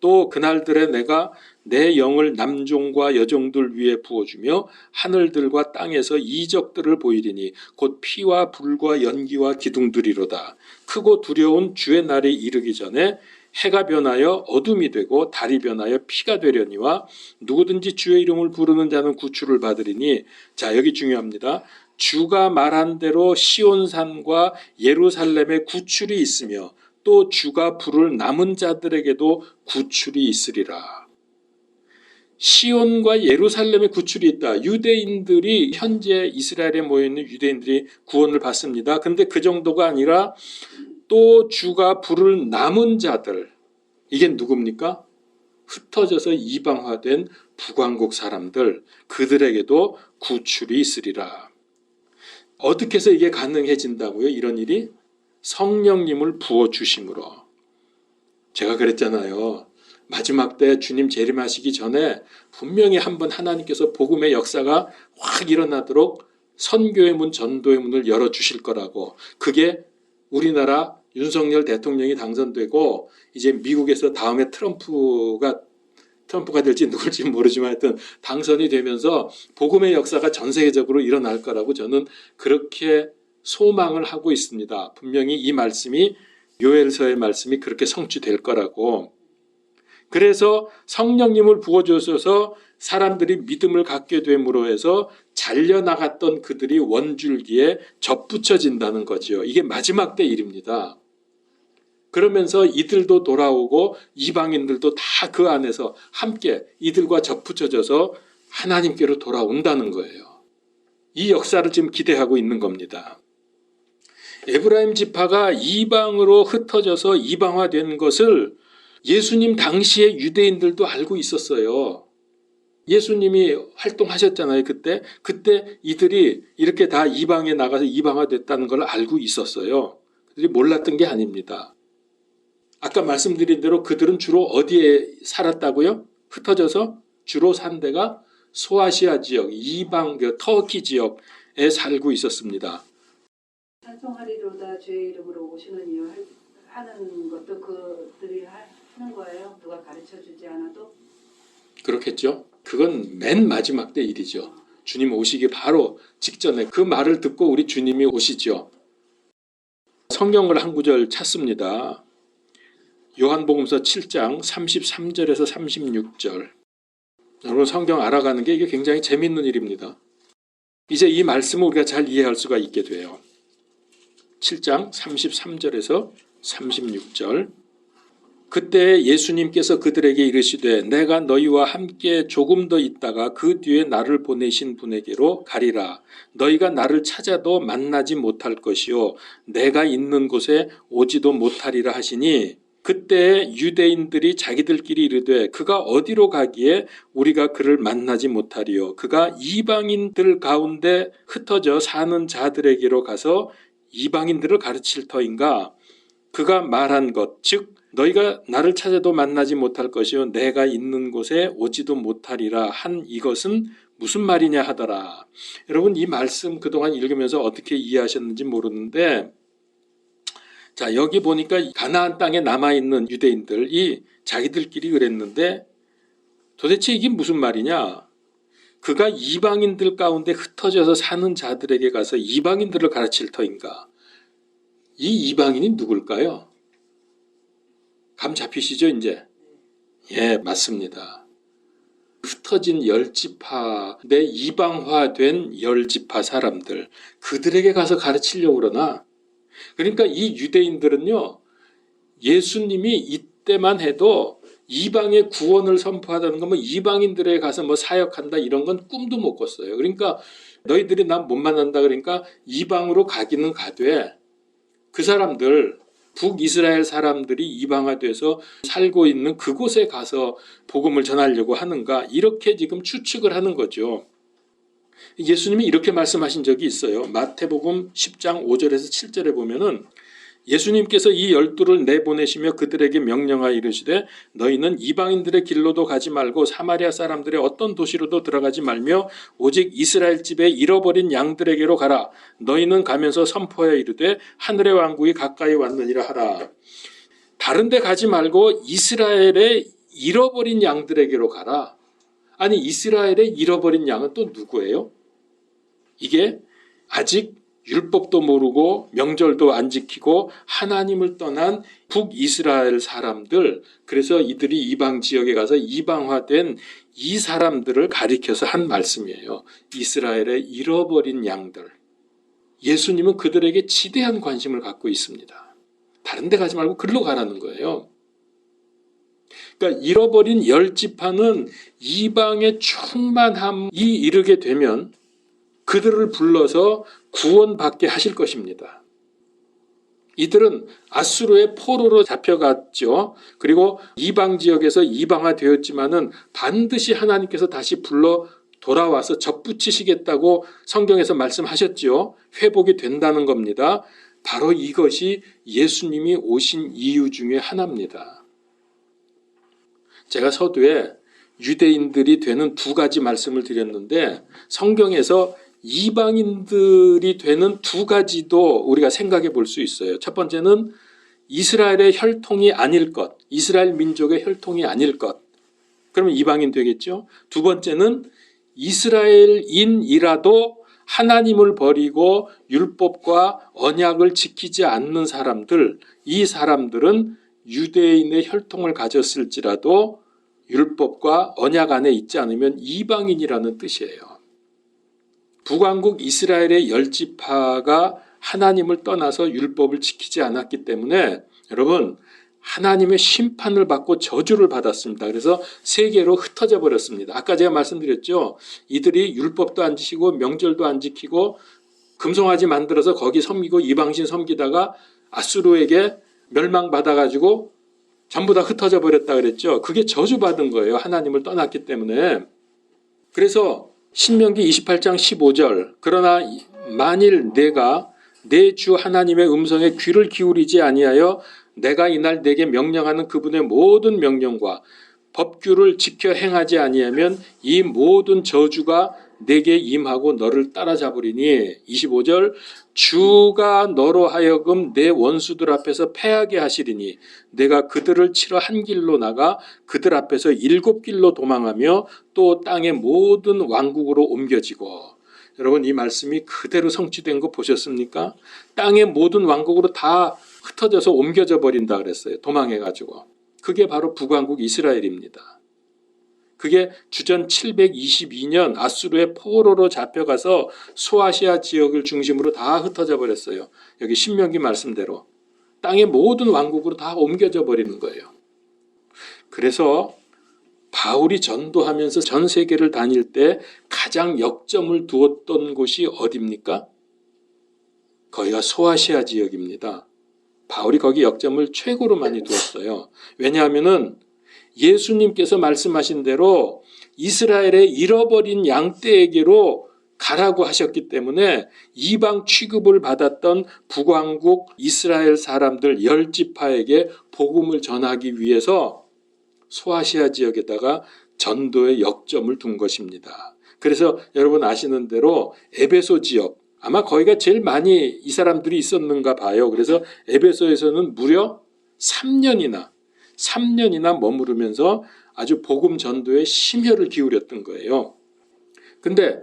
또 그날들에 내가 내 영을 남종과 여종들 위에 부어주며 하늘들과 땅에서 이적들을 보이리니 곧 피와 불과 연기와 기둥들이로다. 크고 두려운 주의 날이 이르기 전에 해가 변하여 어둠이 되고 달이 변하여 피가 되려니와 누구든지 주의 이름을 부르는 자는 구출을 받으리니. 자, 여기 중요합니다. 주가 말한 대로 시온산과 예루살렘에 구출이 있으며 또 주가 부를 남은 자들에게도 구출이 있으리라. 시온과 예루살렘에 구출이 있다. 유대인들이 현재 이스라엘에 모여있는 유대인들이 구원을 받습니다. 근데 그 정도가 아니라 또 주가 부를 남은 자들, 이게 누굽니까? 흩어져서 이방화된 북왕국 사람들, 그들에게도 구출이 있으리라. 어떻게 해서 이게 가능해진다고요? 이런 일이? 성령님을 부어주심으로. 제가 그랬잖아요. 마지막 때 주님 재림하시기 전에 분명히 한번 하나님께서 복음의 역사가 확 일어나도록 선교의 문, 전도의 문을 열어주실 거라고. 그게 우리나라 윤석열 대통령이 당선되고 이제 미국에서 다음에 트럼프가 될지 누굴지 모르지만 하여튼 당선이 되면서 복음의 역사가 전 세계적으로 일어날 거라고 저는 그렇게 소망을 하고 있습니다. 분명히 이 말씀이 요엘서의 말씀이 그렇게 성취될 거라고. 그래서 성령님을 부어주셔서 사람들이 믿음을 갖게 됨으로 해서 잘려나갔던 그들이 원줄기에 접붙여진다는 거죠. 이게 마지막 때 일입니다. 그러면서 이들도 돌아오고 이방인들도 다 그 안에서 함께 이들과 접붙여져서 하나님께로 돌아온다는 거예요. 이 역사를 지금 기대하고 있는 겁니다. 에브라임 지파가 이방으로 흩어져서 이방화된 것을 예수님 당시의 유대인들도 알고 있었어요. 예수님이 활동하셨잖아요. 그때 이들이 이렇게 다 이방에 나가서 이방화됐다는 걸 알고 있었어요. 그들이 몰랐던 게 아닙니다. 아까 말씀드린 대로 그들은 주로 어디에 살았다고요? 흩어져서 주로 산 데가 소아시아 지역, 이방 터키 지역에 살고 있었습니다. 찬송하리로다 주의 이름으로 오시는 이유 하는 것도 그들이 하는 거예요? 누가 가르쳐주지 않아도? 그렇겠죠. 그건 맨 마지막 때 일이죠. 주님 오시기 바로 직전에 그 말을 듣고 우리 주님이 오시죠. 성경을 한 구절 찾습니다. 요한복음서 7장 33절에서 36절. 여러분 성경 알아가는 게 이게 굉장히 재밌는 일입니다. 이제 이 말씀을 우리가 잘 이해할 수가 있게 돼요. 7장 33절에서 36절. 그때 예수님께서 그들에게 이르시되 내가 너희와 함께 조금 더 있다가 그 뒤에 나를 보내신 분에게로 가리라. 너희가 나를 찾아도 만나지 못할 것이요 내가 있는 곳에 오지도 못하리라 하시니 그때 유대인들이 자기들끼리 이르되 그가 어디로 가기에 우리가 그를 만나지 못하리요 그가 이방인들 가운데 흩어져 사는 자들에게로 가서 이방인들을 가르칠 터인가. 그가 말한 것 즉 너희가 나를 찾아도 만나지 못할 것이요 내가 있는 곳에 오지도 못하리라 한 이것은 무슨 말이냐 하더라. 여러분 이 말씀 그동안 읽으면서 어떻게 이해하셨는지 모르는데 자 여기 보니까 가나안 땅에 남아있는 유대인들이 자기들끼리 그랬는데 도대체 이게 무슨 말이냐. 그가 이방인들 가운데 흩어져서 사는 자들에게 가서 이방인들을 가르칠 터인가. 이 이방인이 누굴까요? 감 잡히시죠 이제? 예, 맞습니다. 흩어진 열지파, 내 이방화된 열지파 사람들, 그들에게 가서 가르치려고 그러나 그러니까 이 유대인들은요 예수님이 이때만 해도 이방의 구원을 선포하다는 건 뭐 이방인들에 가서 뭐 사역한다 이런 건 꿈도 못 꿨어요. 그러니까 너희들이 난 못 만난다 그러니까 이방으로 가기는 가되 그 사람들 북이스라엘 사람들이 이방화돼서 살고 있는 그곳에 가서 복음을 전하려고 하는가 이렇게 지금 추측을 하는 거죠. 예수님이 이렇게 말씀하신 적이 있어요. 마태복음 10장 5절에서 7절에 보면은 예수님께서 이 12를 내보내시며 그들에게 명령하여 이르시되 너희는 이방인들의 길로도 가지 말고 사마리아 사람들의 어떤 도시로도 들어가지 말며 오직 이스라엘 집에 잃어버린 양들에게로 가라. 너희는 가면서 선포하여 이르되 하늘의 왕국이 가까이 왔느니라 하라. 다른 데 가지 말고 이스라엘의 잃어버린 양들에게로 가라. 아니 이스라엘의 잃어버린 양은 또 누구예요? 이게 아직 율법도 모르고 명절도 안 지키고 하나님을 떠난 북이스라엘 사람들, 그래서 이들이 이방 지역에 가서 이방화된 이 사람들을 가리켜서 한 말씀이에요. 이스라엘의 잃어버린 양들. 예수님은 그들에게 지대한 관심을 갖고 있습니다. 다른 데 가지 말고 글로 가라는 거예요. 그러니까 잃어버린 열지파는 이방의 충만함이 이르게 되면 그들을 불러서 구원받게 하실 것입니다. 이들은 아수르의 포로로 잡혀갔죠. 그리고 이방 지역에서 이방화되었지만은 반드시 하나님께서 다시 불러 돌아와서 접붙이시겠다고 성경에서 말씀하셨죠. 회복이 된다는 겁니다. 바로 이것이 예수님이 오신 이유 중에 하나입니다. 제가 서두에 유대인들이 되는 두 가지 말씀을 드렸는데 성경에서 이방인들이 되는 두 가지도 우리가 생각해 볼 수 있어요. 첫 번째는 이스라엘의 혈통이 아닐 것, 이스라엘 민족의 혈통이 아닐 것. 그러면 이방인 되겠죠. 두 번째는 이스라엘인이라도 하나님을 버리고 율법과 언약을 지키지 않는 사람들, 이 사람들은 유대인의 혈통을 가졌을지라도 율법과 언약 안에 있지 않으면 이방인이라는 뜻이에요. 북왕국 이스라엘의 열지파가 하나님을 떠나서 율법을 지키지 않았기 때문에 여러분 하나님의 심판을 받고 저주를 받았습니다. 그래서 세계로 흩어져 버렸습니다. 아까 제가 말씀드렸죠. 이들이 율법도 안 지키고 명절도 안 지키고 금송아지 만들어서 거기 섬기고 이방신 섬기다가 아수르에게 멸망받아가지고 전부 다 흩어져 버렸다 그랬죠. 그게 저주받은 거예요. 하나님을 떠났기 때문에. 그래서 신명기 28장 15절 그러나 만일 내가 내 주 하나님의 음성에 귀를 기울이지 아니하여 내가 이날 내게 명령하는 그분의 모든 명령과 법규를 지켜 행하지 아니하면 이 모든 저주가 내게 임하고 너를 따라잡으리니 25절 주가 너로 하여금 내 원수들 앞에서 패하게 하시리니 내가 그들을 치러 한 길로 나가 그들 앞에서 7길로 도망하며 또 땅의 모든 왕국으로 옮겨지고. 여러분 이 말씀이 그대로 성취된 거 보셨습니까? 땅의 모든 왕국으로 다 흩어져서 옮겨져 버린다 그랬어요. 도망해가지고. 그게 바로 북왕국 이스라엘입니다. 그게 주전 722년 아수르의 포로로 잡혀가서 소아시아 지역을 중심으로 다 흩어져 버렸어요. 여기 신명기 말씀대로 땅의 모든 왕국으로 다 옮겨져 버리는 거예요. 그래서 바울이 전도하면서 전 세계를 다닐 때 가장 역점을 두었던 곳이 어디입니까? 거기가 소아시아 지역입니다. 바울이 거기 역점을 최고로 많이 두었어요. 왜냐하면은 예수님께서 말씀하신 대로 이스라엘의 잃어버린 양떼에게로 가라고 하셨기 때문에 이방 취급을 받았던 북왕국 이스라엘 사람들 10지파에게 복음을 전하기 위해서 소아시아 지역에다가 전도의 역점을 둔 것입니다. 그래서 여러분 아시는 대로 에베소 지역, 아마 거기가 제일 많이 이 사람들이 있었는가 봐요. 그래서 에베소에서는 무려 3년이나 머무르면서 아주 복음 전도에 심혈을 기울였던 거예요. 근데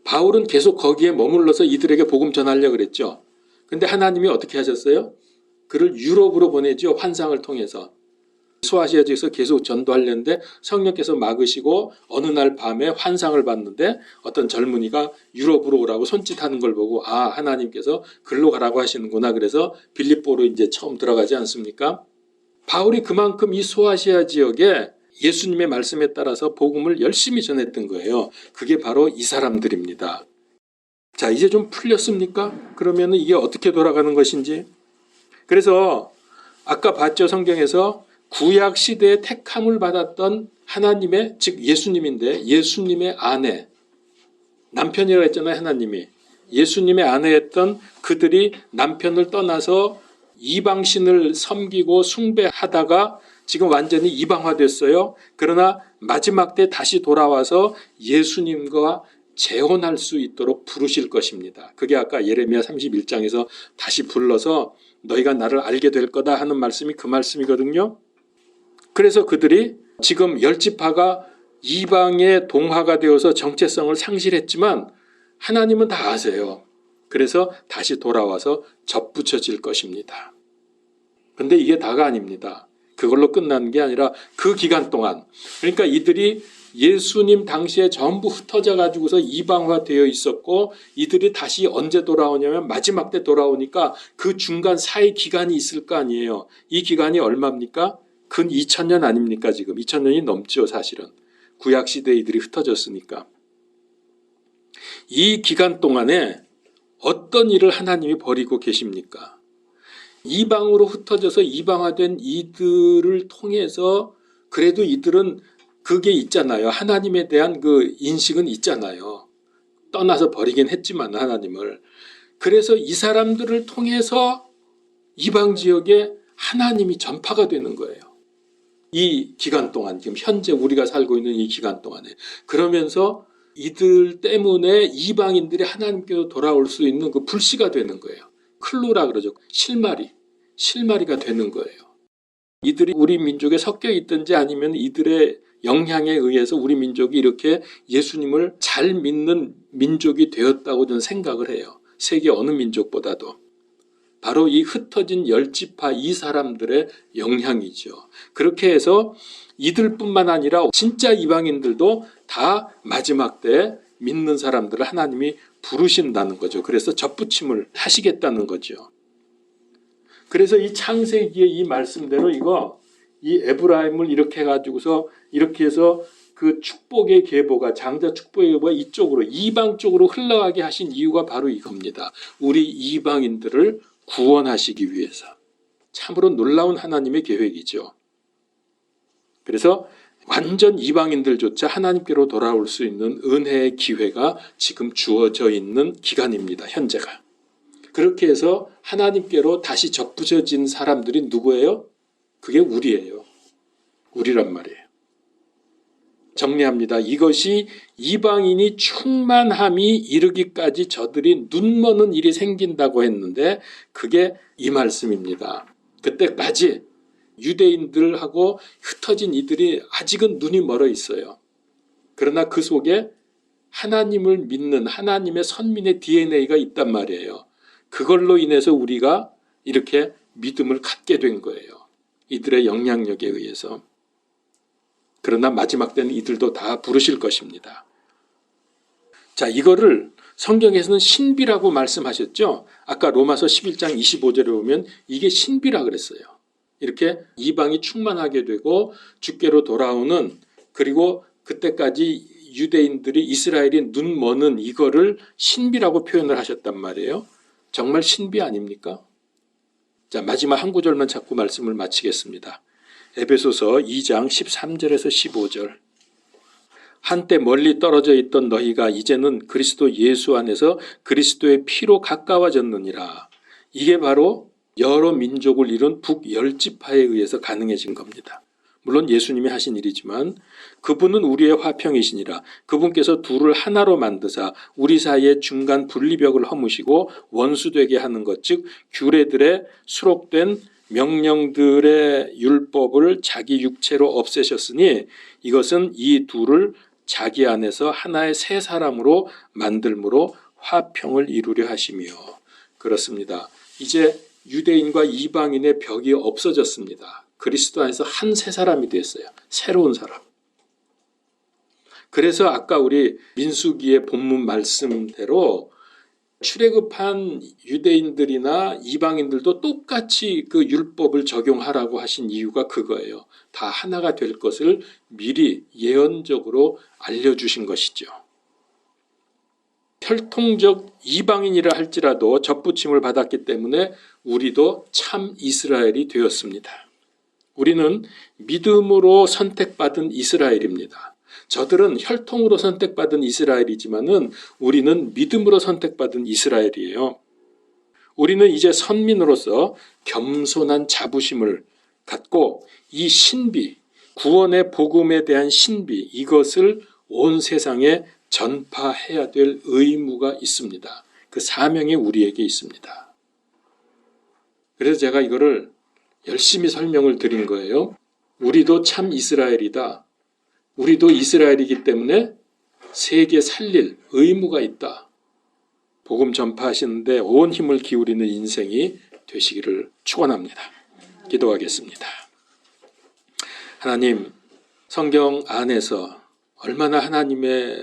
바울은 계속 거기에 머물러서 이들에게 복음 전하려고 그랬죠. 근데 하나님이 어떻게 하셨어요? 그를 유럽으로 보내죠. 환상을 통해서. 소아시아 지역에서 계속 전도하려는데 성령께서 막으시고 어느 날 밤에 환상을 봤는데 어떤 젊은이가 유럽으로 오라고 손짓하는 걸 보고 아, 하나님께서 글로 가라고 하시는구나. 그래서 빌립보로 이제 처음 들어가지 않습니까? 바울이 그만큼 이 소아시아 지역에 예수님의 말씀에 따라서 복음을 열심히 전했던 거예요. 그게 바로 이 사람들입니다. 자, 이제 좀 풀렸습니까? 그러면 이게 어떻게 돌아가는 것인지. 그래서 아까 봤죠, 성경에서 구약 시대에 택함을 받았던 하나님의, 즉 예수님인데 예수님의 아내, 남편이라고 했잖아요, 하나님이. 예수님의 아내였던 그들이 남편을 떠나서 이방신을 섬기고 숭배하다가 지금 완전히 이방화됐어요. 그러나 마지막 때 다시 돌아와서 예수님과 재혼할 수 있도록 부르실 것입니다. 그게 아까 예레미야 31장에서 다시 불러서 너희가 나를 알게 될 거다 하는 말씀이 그 말씀이거든요. 그래서 그들이 지금 10지파가 이방의 동화가 되어서 정체성을 상실했지만 하나님은 다 아세요. 그래서 다시 돌아와서 접붙여질 것입니다. 근데 이게 다가 아닙니다. 그걸로 끝나는 게 아니라 그 기간 동안, 그러니까 이들이 예수님 당시에 전부 흩어져 가지고서 이방화되어 있었고 이들이 다시 언제 돌아오냐면 마지막 때 돌아오니까 그 중간 사이 기간이 있을 거 아니에요. 이 기간이 얼마입니까? 근 2000년 아닙니까? 지금 2000년이 넘죠, 사실은. 구약시대에 이들이 흩어졌으니까. 이 기간 동안에 어떤 일을 하나님이 벌이고 계십니까? 이방으로 흩어져서 이방화된 이들을 통해서 그래도 이들은 그게 있잖아요. 하나님에 대한 그 인식은 있잖아요. 떠나서 버리긴 했지만 하나님을. 그래서 이 사람들을 통해서 이방 지역에 하나님이 전파가 되는 거예요. 이 기간 동안, 지금 현재 우리가 살고 있는 이 기간 동안에. 그러면서 이들 때문에 이방인들이 하나님께로 돌아올 수 있는 그 불씨가 되는 거예요. 클루라 그러죠. 실마리가 되는 거예요. 이들이 우리 민족에 섞여 있든지 아니면 이들의 영향에 의해서 우리 민족이 이렇게 예수님을 잘 믿는 민족이 되었다고 저는 생각을 해요. 세계 어느 민족보다도. 바로 이 흩어진 10지파 이 사람들의 영향이죠. 그렇게 해서 이들뿐만 아니라 진짜 이방인들도 다 마지막 때 믿는 사람들을 하나님이 부르신다는 거죠. 그래서 접붙임을 하시겠다는 거죠. 그래서 이 창세기의 이 말씀대로 이 에브라임을 이렇게 해가지고서 이렇게 해서 그 축복의 계보가 장자 축복의 계보가 이쪽으로 이방 쪽으로 흘러가게 하신 이유가 바로 이겁니다. 우리 이방인들을 구원하시기 위해서. 참으로 놀라운 하나님의 계획이죠. 그래서 완전 이방인들조차 하나님께로 돌아올 수 있는 은혜의 기회가 지금 주어져 있는 기간입니다. 현재가. 그렇게 해서 하나님께로 다시 접붙여진 사람들이 누구예요? 그게 우리예요. 우리란 말이에요. 정리합니다. 이것이 이방인이 충만함이 이르기까지 저들이 눈머는 일이 생긴다고 했는데 그게 이 말씀입니다. 그때까지 유대인들하고 흩어진 이들이 아직은 눈이 멀어 있어요. 그러나 그 속에 하나님을 믿는 하나님의 선민의 DNA가 있단 말이에요. 그걸로 인해서 우리가 이렇게 믿음을 갖게 된 거예요. 이들의 영향력에 의해서. 그러나 마지막 때는 이들도 다 부르실 것입니다. 자, 이거를 성경에서는 신비라고 말씀하셨죠. 아까 로마서 11장 25절에 보면 이게 신비라 그랬어요. 이렇게 이방이 충만하게 되고 주께로 돌아오는, 그리고 그때까지 유대인들이 이스라엘이 눈 머는 이거를 신비라고 표현을 하셨단 말이에요. 정말 신비 아닙니까? 자, 마지막 한 구절만 찾고 말씀을 마치겠습니다. 에베소서 2장 13절에서 15절. 한때 멀리 떨어져 있던 너희가 이제는 그리스도 예수 안에서 그리스도의 피로 가까워졌느니라. 이게 바로 여러 민족을 이룬 북열지파에 의해서 가능해진 겁니다. 물론 예수님이 하신 일이지만 그분은 우리의 화평이시니라. 그분께서 둘을 하나로 만드사 우리 사이의 중간 분리벽을 허무시고 원수되게 하는 것, 즉 규례들의 수록된 명령들의 율법을 자기 육체로 없애셨으니 이것은 이 둘을 자기 안에서 하나의 새 사람으로 만들므로 화평을 이루려 하시며. 그렇습니다. 이제 유대인과 이방인의 벽이 없어졌습니다. 그리스도 안에서 한 새 사람이 됐어요. 새로운 사람. 그래서 아까 우리 민수기의 본문 말씀대로 출애굽한 유대인들이나 이방인들도 똑같이 그 율법을 적용하라고 하신 이유가 그거예요. 다 하나가 될 것을 미리 예언적으로 알려주신 것이죠. 혈통적 이방인이라 할지라도 접붙임을 받았기 때문에 우리도 참 이스라엘이 되었습니다. 우리는 믿음으로 선택받은 이스라엘입니다. 저들은 혈통으로 선택받은 이스라엘이지만은 우리는 믿음으로 선택받은 이스라엘이에요. 우리는 이제 선민으로서 겸손한 자부심을 갖고 이 신비, 구원의 복음에 대한 신비, 이것을 온 세상에 전파해야 될 의무가 있습니다. 그 사명이 우리에게 있습니다. 그래서 제가 이거를 열심히 설명을 드린 거예요. 우리도 참 이스라엘이다. 우리도 이스라엘이기 때문에 세계 살릴 의무가 있다. 복음 전파하시는데 온 힘을 기울이는 인생이 되시기를 축원합니다. 기도하겠습니다. 하나님, 성경 안에서 얼마나 하나님의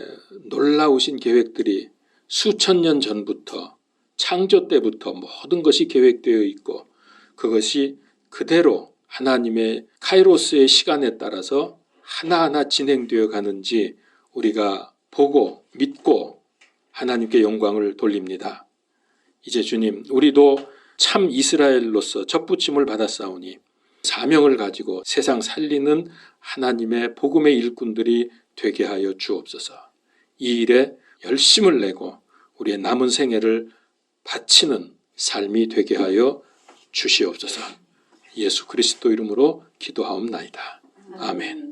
놀라우신 계획들이 수천 년 전부터 창조 때부터 모든 것이 계획되어 있고 그것이 그대로 하나님의 카이로스의 시간에 따라서 하나하나 진행되어 가는지 우리가 보고 믿고 하나님께 영광을 돌립니다. 이제 주님, 우리도 참 이스라엘로서 접붙임을 받았사오니 사명을 가지고 세상 살리는 하나님의 복음의 일꾼들이 되게 하여 주옵소서. 이 일에 열심을 내고 우리의 남은 생애를 바치는 삶이 되게 하여 주시옵소서. 예수 그리스도 이름으로 기도하옵나이다. 아멘.